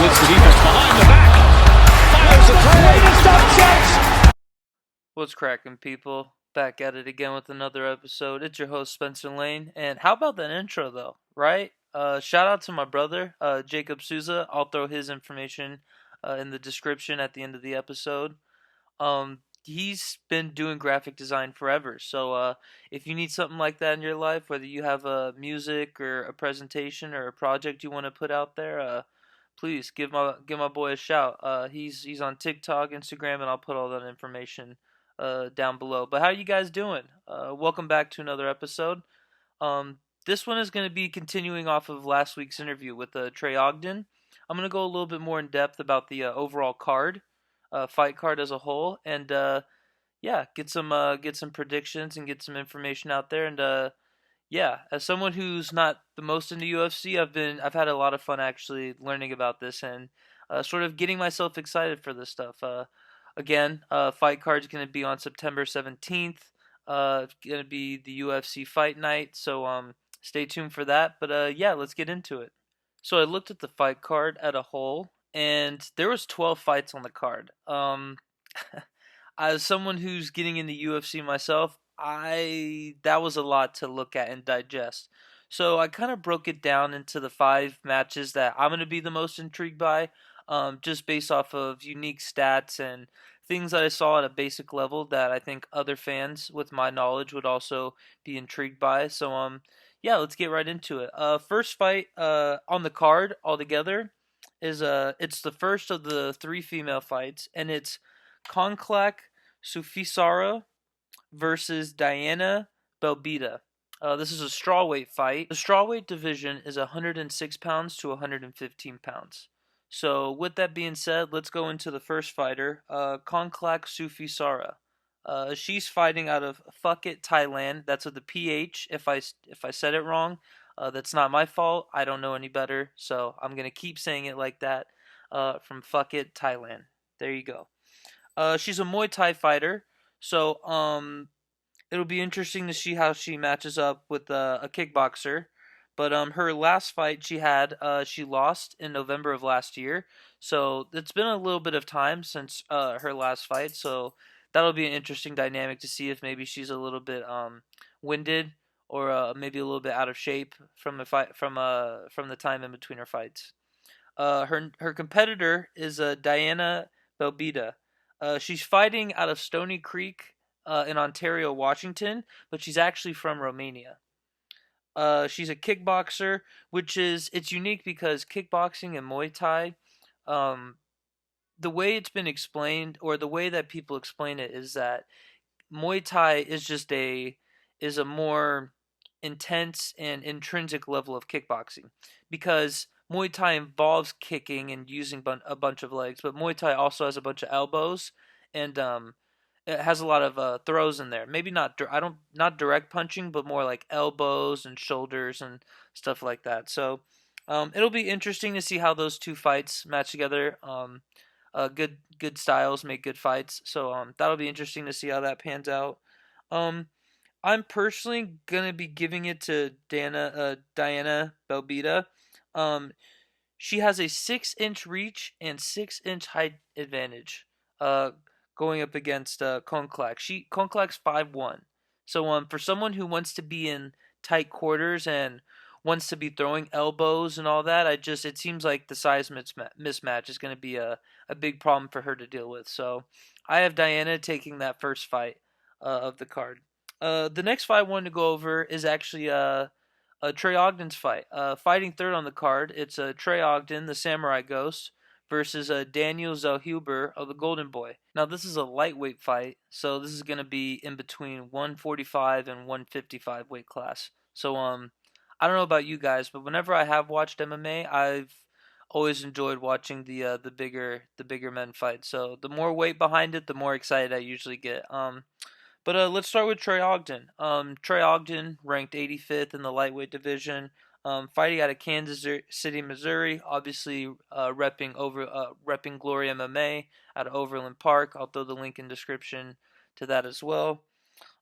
splits the defense behind the back. Fires a three. What's cracking, people? Back at it again with another episode. It's your host, Spencer Lane. And how about that intro, though? Right? Shout out to my brother, Jacob Souza. I'll throw his information in the description at the end of the episode. He's been doing graphic design forever. So if you need something like that in your life, whether you have a music or a presentation or a project you want to put out there, please give my boy a shout. He's on TikTok, Instagram, and I'll put all that information down below. But how you guys doing? Welcome back to another episode. This one is going to be continuing off of last week's interview with Trey Ogden. I'm going to go a little bit more in depth about the overall card, fight card as a whole, and yeah, get some predictions and get some information out there. And yeah, as someone who's not the most into UFC, I've had a lot of fun actually learning about this and sort of getting myself excited for this stuff. Again, fight card's going to be on September 17th. It's going to be the UFC fight night, so stay tuned for that. But yeah, let's get into it. So I looked at the fight card at a whole, and there was 12 fights on the card. As someone who's getting into UFC myself, that was a lot to look at and digest. So I kind of broke it down into the 5 matches that I'm going to be the most intrigued by, just based off of unique stats and things that I saw at a basic level that I think other fans with my knowledge would also be intrigued by. So yeah, let's get right into it. First fight on the card altogether is it's the first of the 3 female fights, and it's Conclac Sufisara versus Diana Belbita. This is a strawweight fight. The strawweight division is 106 pounds to 115 pounds. So with that being said, let's go into the first fighter, Conclac Sufisara. She's fighting out of Phuket, Thailand. That's with the PH. If I said it wrong, that's not my fault. I don't know any better, so I'm gonna keep saying it like that. From Phuket, Thailand. There you go. She's a Muay Thai fighter, so it'll be interesting to see how she matches up with a kickboxer. But her last fight she lost in November of last year, so it's been a little bit of time since her last fight. So that'll be an interesting dynamic to see if maybe she's a little bit winded or maybe a little bit out of shape from the fight from the time in between her fights. Her competitor is Diana Belbita. She's fighting out of Stony Creek in Ontario, Washington, but she's actually from Romania. She's a kickboxer, it's unique because kickboxing and Muay Thai, um, the way it's been explained or the way that people explain it is that Muay Thai is a more intense and intrinsic level of kickboxing because Muay Thai involves kicking and using a bunch of legs, but Muay Thai also has a bunch of elbows and it has a lot of throws in there. Maybe not direct punching, but more like elbows and shoulders and stuff like that. So it'll be interesting to see how those 2 fights match together. Good styles make good fights, so that'll be interesting to see how that pans out. Um, I'm personally gonna be giving it to Diana Belbita. Um, she has a 6-inch reach and 6-inch height advantage. Uh, Going up against Conclac. Conclac's 5'1". So for someone who wants to be in tight quarters and wants to be throwing elbows and all that, it seems like the size mismatch is going to be a big problem for her to deal with. So I have Diana taking that first fight of the card. The next fight I wanted to go over is actually Trey Ogden's fight. Fighting third on the card, it's Trey Ogden, the Samurai Ghost, versus Daniel Zellhuber of the Golden Boy. Now this is a lightweight fight, so this is going to be in between 145 and 155 weight class. So I don't know about you guys, but whenever I have watched MMA, I've always enjoyed watching the bigger men fight. So the more weight behind it, the more excited I usually get. But let's start with Trey Ogden. Trey Ogden ranked 85th in the lightweight division. Fighting out of Kansas City, Missouri. Obviously, repping Glory MMA out of Overland Park. I'll throw the link in description to that as well.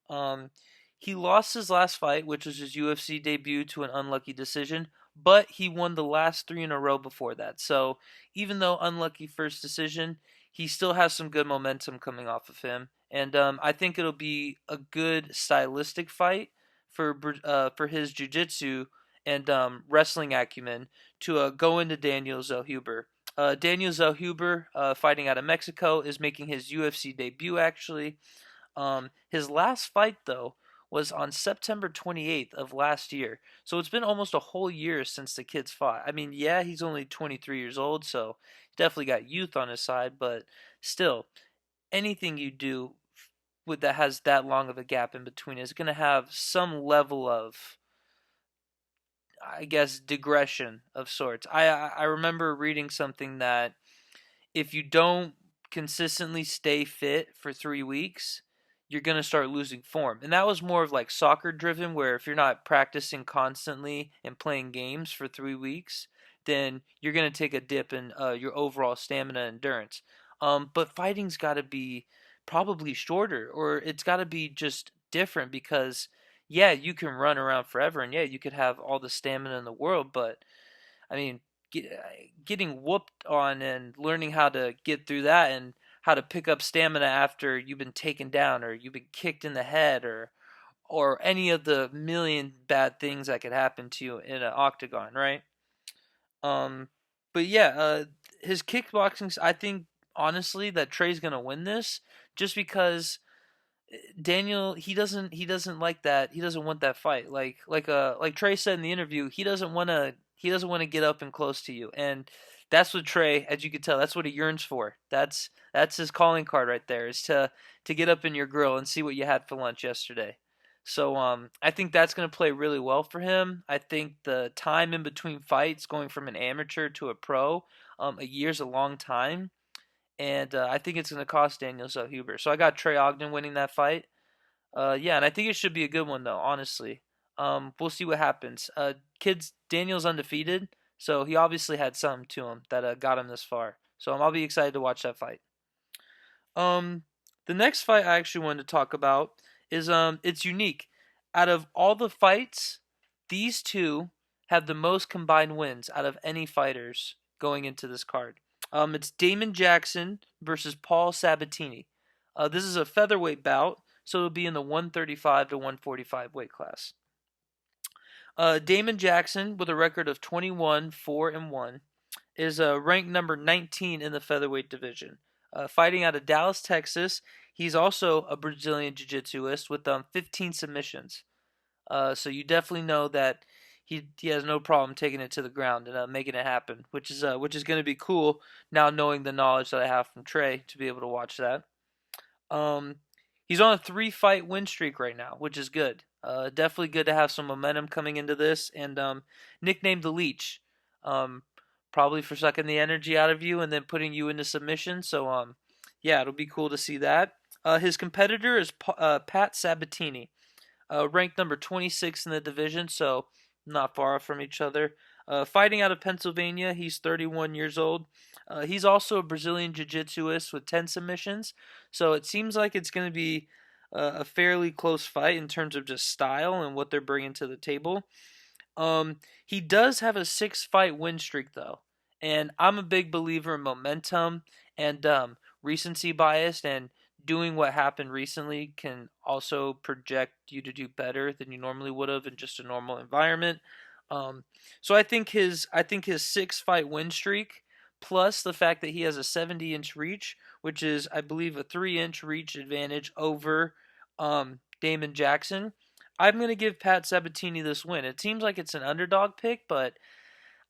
Um, He lost his last fight, which was his UFC debut, to an unlucky decision, but he won the last three in a row before that. So even though unlucky first decision, he still has some good momentum coming off of him, and I think it'll be a good stylistic fight for his jiu-jitsu and wrestling acumen to go into Daniel Zellhuber. Daniel Zellhuber, fighting out of Mexico, is making his UFC debut actually. His last fight, though, was on September 28th of last year. So it's been almost a whole year since the kid's fought. I mean, yeah, he's only 23 years old, so he's definitely got youth on his side, but still, anything you do with that has that long of a gap in between is going to have some level of, I guess, digression of sorts. I remember reading something that if you don't consistently stay fit for 3 weeks, you're going to start losing form. And that was more of like soccer driven, where if you're not practicing constantly and playing games for 3 weeks, then you're going to take a dip in your overall stamina and endurance. But fighting's got to be probably shorter, or it's got to be just different because, yeah, you can run around forever, and yeah, you could have all the stamina in the world, but I mean, getting whooped on and learning how to get through that and how to pick up stamina after you've been taken down or you've been kicked in the head or any of the million bad things that could happen to you in an octagon, right? Um, but yeah, his kickboxing, I think honestly that Trey's gonna win this just because Daniel he doesn't like that. He doesn't want that fight. Like Trey said in the interview, he doesn't want to get up and close to you. And that's what Trey, as you can tell, that's what he yearns for. That's his calling card right there, is to get up in your grill and see what you had for lunch yesterday. So I think that's going to play really well for him. I think the time in between fights, going from an amateur to a pro, a year's a long time, and I think it's going to cost Daniel Zellhuber. So I got Trey Ogden winning that fight. Yeah, and I think it should be a good one though. Honestly, we'll see what happens. Kids, Daniel's undefeated, so he obviously had something to him that got him this far. So I'll be excited to watch that fight. Um, the next fight I actually wanted to talk about is it's unique. Out of all the fights, these two have the most combined wins out of any fighters going into this card. It's Damon Jackson versus Paul Sabatini. This is a featherweight bout, so it'll be in the 135 to 145 weight class. Damon Jackson, with a record of 21, 4, and 1, is ranked number 19 in the featherweight division. Fighting out of Dallas, Texas, he's also a Brazilian jiu-jitsuist with 15 submissions. So you definitely know that he has no problem taking it to the ground and making it happen, which is going to be cool now knowing the knowledge that I have from Trey to be able to watch that. He's on a 3-fight win streak right now, which is good. Definitely good to have some momentum coming into this, and nicknamed the Leech. Probably for sucking the energy out of you and then putting you into submission. So yeah, it'll be cool to see that. His competitor is Pat Sabatini, ranked number 26 in the division, so not far from each other. Fighting out of Pennsylvania, he's 31 years old. He's also a Brazilian jiu-jitsuist with 10 submissions, so it seems like it's going to be a fairly close fight in terms of just style and what they're bringing to the table. He does have a 6-fight win streak though, and I'm a big believer in momentum and recency bias, and doing what happened recently can also project you to do better than you normally would have in just a normal environment. So I think his 6-fight win streak, plus the fact that he has a 70-inch reach, which is I believe a 3-inch reach advantage over Damon Jackson. I'm going to give Pat Sabatini this win. It seems like it's an underdog pick, but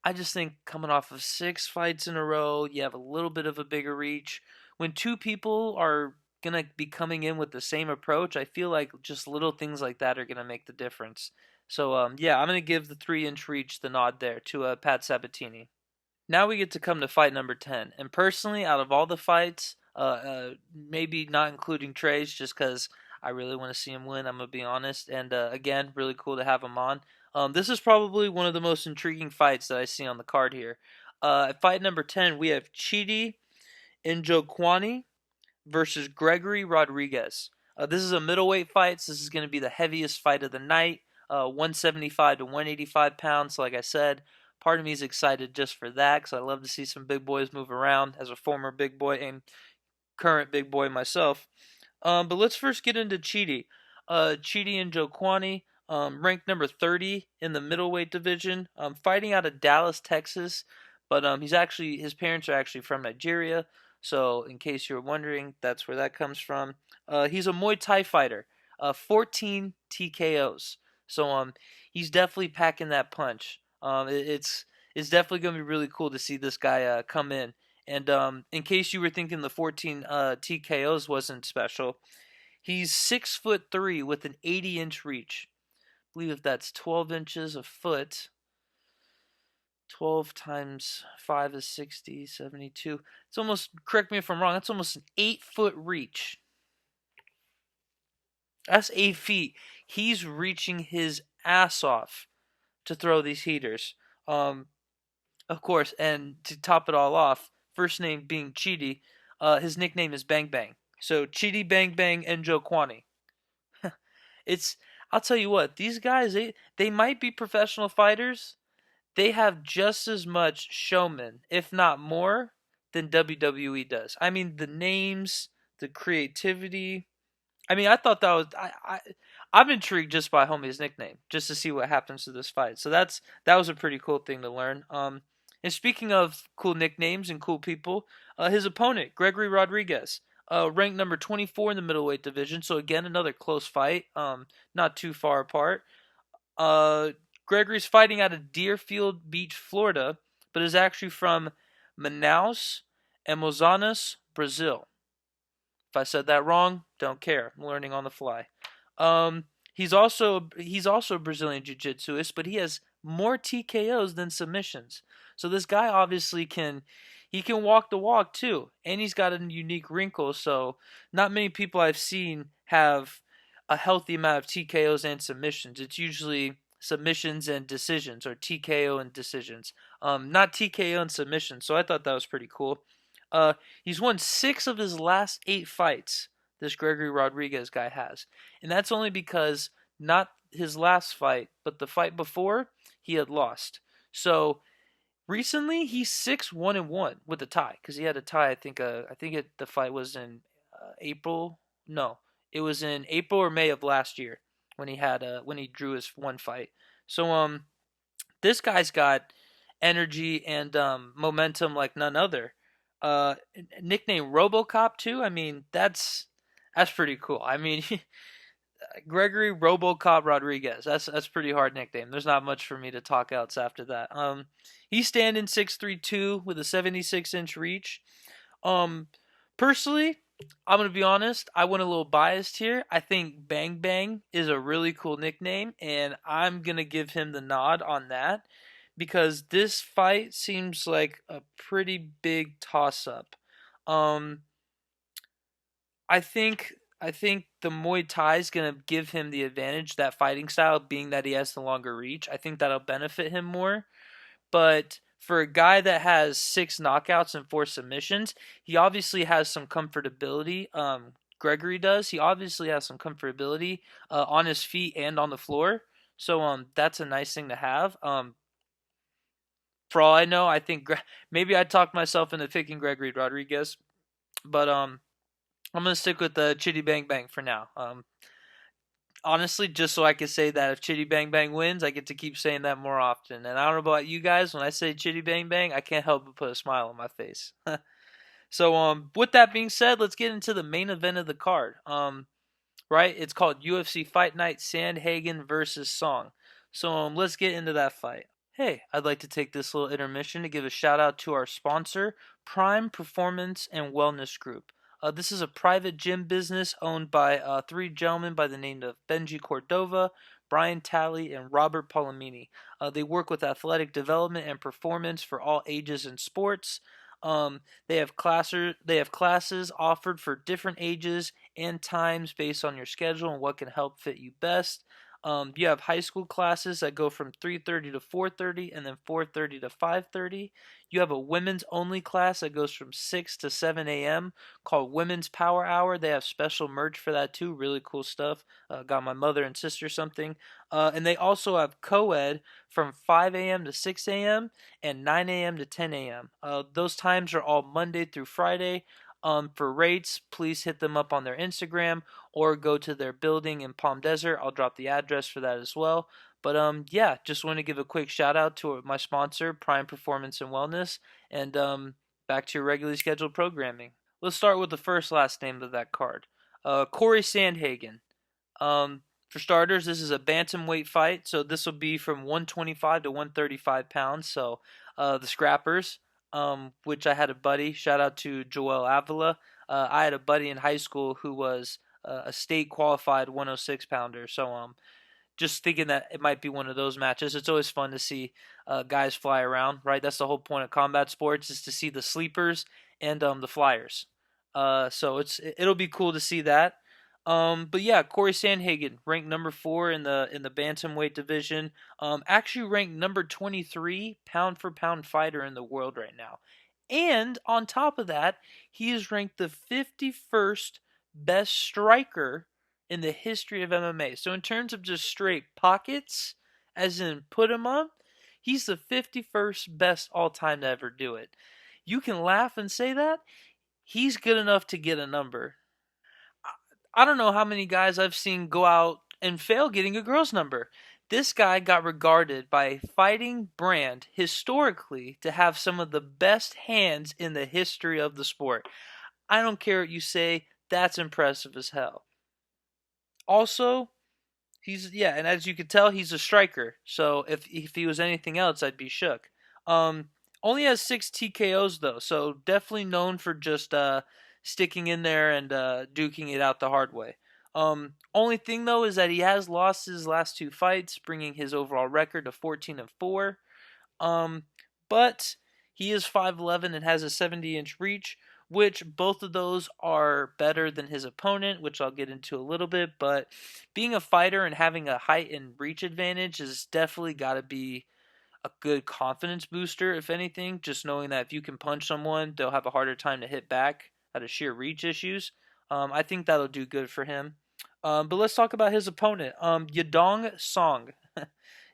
I just think coming off of 6 fights in a row, you have a little bit of a bigger reach. When two people are going to be coming in with the same approach, I feel like just little things like that are going to make the difference. So, yeah, I'm going to give the 3-inch reach the nod there to Pat Sabatini. Now we get to come to fight number 10. And personally, out of all the fights, maybe not including Trey's, just because I really want to see him win, I'm going to be honest. And again, really cool to have him on. This is probably one of the most intriguing fights that I see on the card here. At fight number 10, we have Chidi Njokuani versus Gregory Rodriguez. This is a middleweight fight, so this is going to be the heaviest fight of the night. 175 to 185 pounds. Like I said, part of me is excited just for that because I love to see some big boys move around as a former big boy and current big boy myself. But let's first get into Chidi. Chidi Njokuani, ranked number 30 in the middleweight division, fighting out of Dallas, Texas. But his parents are actually from Nigeria. So in case you're wondering, that's where that comes from. He's a Muay Thai fighter. 14 TKOs. So he's definitely packing that punch. It's definitely gonna be really cool to see this guy come in. And in case you were thinking the 14 TKOs wasn't special, he's 6'3" with an 80-inch reach. I believe if that's 12 inches a foot, 12 times 5 is 60, 72. It's almost, correct me if I'm wrong, that's almost an 8-foot reach. That's 8 feet. He's reaching his ass off to throw these heaters. Of course, and to top it all off, first name being Chidi, his nickname is Bang Bang. So Chidi Bang Bang Njokuani. I'll tell you what, these guys, they might be professional fighters. They have just as much showman, if not more, than WWE does. I mean, the names, the creativity. I mean, I thought that was I'm intrigued just by Homie's nickname, just to see what happens to this fight. So that was a pretty cool thing to learn. And speaking of cool nicknames and cool people, his opponent Gregory Rodriguez, ranked number 24 in the middleweight division. So again, another close fight, not too far apart. Gregory's fighting out of Deerfield Beach, Florida, but is actually from Manaus and Mozanas, Brazil. If I said that wrong, don't care. I'm learning on the fly. He's also a Brazilian jiu-jitsuist, but he has more TKOs than submissions. So this guy obviously can walk the walk too, and he's got a unique wrinkle. So not many people I've seen have a healthy amount of TKOs and submissions. It's usually submissions and decisions, or TKO and decisions, not TKO and submissions. So I thought that was pretty cool. He's won 6 of his last 8 fights. This Gregory Rodriguez guy has, and that's only because not his last fight, but the fight before he had lost. So recently he's 6-1-1 with a tie because he had a tie. The fight was in April. No, it was in April or May of last year when he drew his one fight. So this guy's got energy and momentum like none other. Nickname RoboCop too. I mean, that's pretty cool. I mean, Gregory RoboCop Rodriguez. That's pretty hard nickname. There's not much for me to talk outs after that. He's standing 6'3" with a 76-inch reach. Personally, I'm gonna be honest. I went a little biased here. I think Bang Bang is a really cool nickname, and I'm gonna give him the nod on that because this fight seems like a pretty big toss-up. I think the Muay Thai is gonna give him the advantage, that fighting style, being that he has the longer reach. I think that'll benefit him more. But for a guy that has 6 knockouts and 4 submissions, he obviously has some comfortability. Gregory does. He obviously has some comfortability on his feet and on the floor. So that's a nice thing to have. For all I know, I think maybe I talked myself into picking Gregory Rodriguez, but I'm gonna stick with the Chitty Bang Bang for now. Honestly, just so I can say that if Chitty Bang Bang wins, I get to keep saying that more often. And I don't know about you guys, when I say Chitty Bang Bang, I can't help but put a smile on my face. So with that being said, let's get into the main event of the card. Right, it's called UFC Fight Night Sandhagen versus Song. So let's get into that fight. Hey, I'd like to take this little intermission to give a shout out to our sponsor, Prime Performance and Wellness Group. This is a private gym business owned by 3 gentlemen by the name of Benji Cordova, Brian Talley, and Robert Palomini. They work with athletic development and performance for all ages and sports. They have classes offered for different ages and times based on your schedule and what can help fit you best. You have high school classes that go from 3:30 to 4:30, and then 4:30 to 5:30. You have a women's only class that goes from 6 to 7 a.m. called Women's Power Hour. They have special merch for that too. Really cool stuff. Got my mother and sister something. And they also have co-ed from 5 a.m. to 6 a.m. and 9 a.m. to 10 a.m. Those times are all Monday through Friday. For rates, please hit them up on their Instagram or go to their building in Palm Desert. I'll drop the address for that as well. But yeah, just want to give a quick shout out to my sponsor, Prime Performance and Wellness, and back to your regularly scheduled programming. Let's start with the first last name of that card, Corey Sandhagen. For starters, this is a bantamweight fight, so this will be from 125 to 135 pounds. So the scrappers, which I had a buddy, shout out to Joel Avila. I had a buddy in high school who was a state qualified 106 pounder. So just thinking that it might be one of those matches. It's always fun to see guys fly around, right? That's the whole point of combat sports, is to see the sleepers and the flyers. So it'll be cool to see that. But yeah, Corey Sandhagen ranked number 4 in the bantamweight division. Actually ranked number 23 pound for pound fighter in the world right now. And on top of that, he is ranked the 51st best striker in the history of MMA. So in terms of just straight pockets, as in put him up, he's the 51st best all time to ever do it. You can laugh and say that. He's good enough to get a number. I don't know how many guys I've seen go out and fail getting a girl's number. This guy got regarded by a fighting brand historically to have some of the best hands in the history of the sport. I don't care what you say, that's impressive as hell. Also, and as you can tell, he's a striker. So if he was anything else, I'd be shook. Only has 6 TKOs though, so definitely known for just sticking in there and duking it out the hard way. Only thing though is that he has lost his last 2 fights, bringing his overall record to 14-4. But he is 5'11" and has a 70-inch reach, which both of those are better than his opponent, which I'll get into a little bit. But being a fighter and having a height and reach advantage is definitely got to be a good confidence booster, if anything. Just knowing that if you can punch someone, they'll have a harder time to hit back out of sheer reach issues. I think that'll do good for him. But let's talk about his opponent, Yadong Song.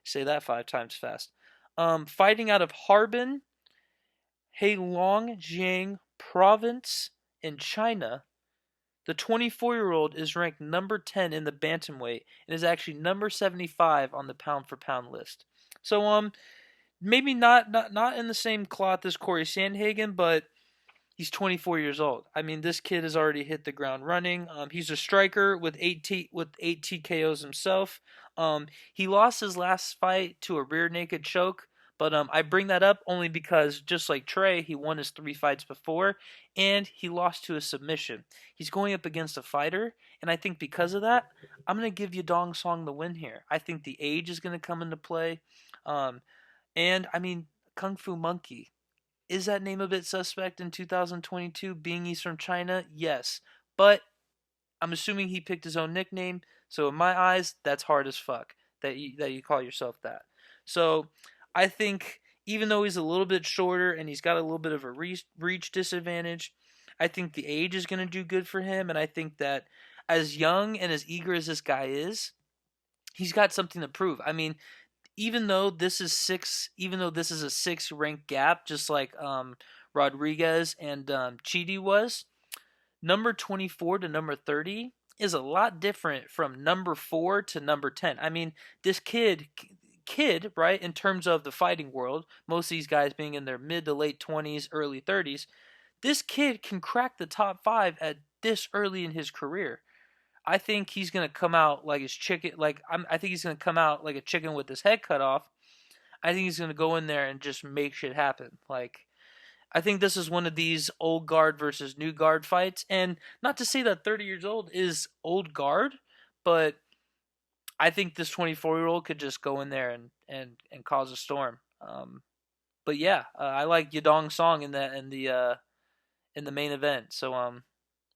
Say that 5 times fast. Fighting out of Harbin, Heilongjiang Province in China. The 24-year-old is ranked number 10 in the bantamweight and is actually number 75 on the pound for pound list. So maybe not in the same cloth as Corey Sandhagen, but he's 24 years old. I mean, this kid has already hit the ground running. He's a striker with 8 TKOs himself. He lost his last fight to a rear naked choke. But I bring that up only because, just like Trey, he won his 3 fights before, and he lost to a submission. He's going up against a fighter, and I think because of that, I'm going to give Yadong Song the win here. I think the age is going to come into play. And, I mean, Kung Fu Monkey. Is that name a bit suspect in 2022, being he's from China? Yes. But I'm assuming he picked his own nickname, so in my eyes, that's hard as fuck, that you call yourself that. So I think even though he's a little bit shorter and he's got a little bit of a reach disadvantage, I think the age is going to do good for him. And I think that as young and as eager as this guy is, he's got something to prove. I mean, even though this is a 6 rank gap, just like Rodriguez and Chidi was, number 24 to number 30 is a lot different from number 4 to number 10. I mean, this kid, right, in terms of the fighting world, most of these guys being in their mid to late 20s, early 30s, this kid can crack the top 5 at this early in his career. I think he's going to come out like his chicken, I think he's going to come out like a chicken with his head cut off. I think he's going to go in there and just make shit happen. I think this is one of these old guard versus new guard fights. And not to say that 30 years old is old guard, but I think this 24-year-old could just go in there and cause a storm. But yeah, I like Yadong Song in the main event. So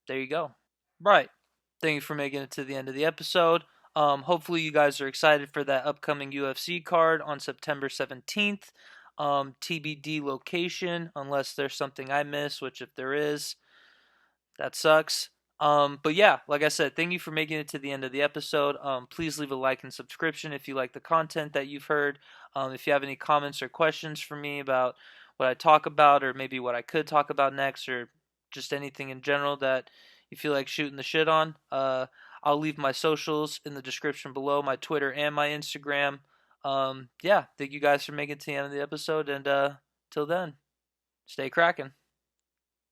there you go. Right. Thank you for making it to the end of the episode. Hopefully, you guys are excited for that upcoming UFC card on September 17th. TBD location, unless there's something I miss, which if there is, that sucks. But yeah, like I said, thank you for making it to the end of the episode. Please leave a like and subscription if you like the content that you've heard. If you have any comments or questions for me about what I talk about, or maybe what I could talk about next, or just anything in general that you feel like shooting the shit on, I'll leave my socials in the description below, my Twitter and my Instagram. Yeah, thank you guys for making it to the end of the episode, and till then, stay cracking.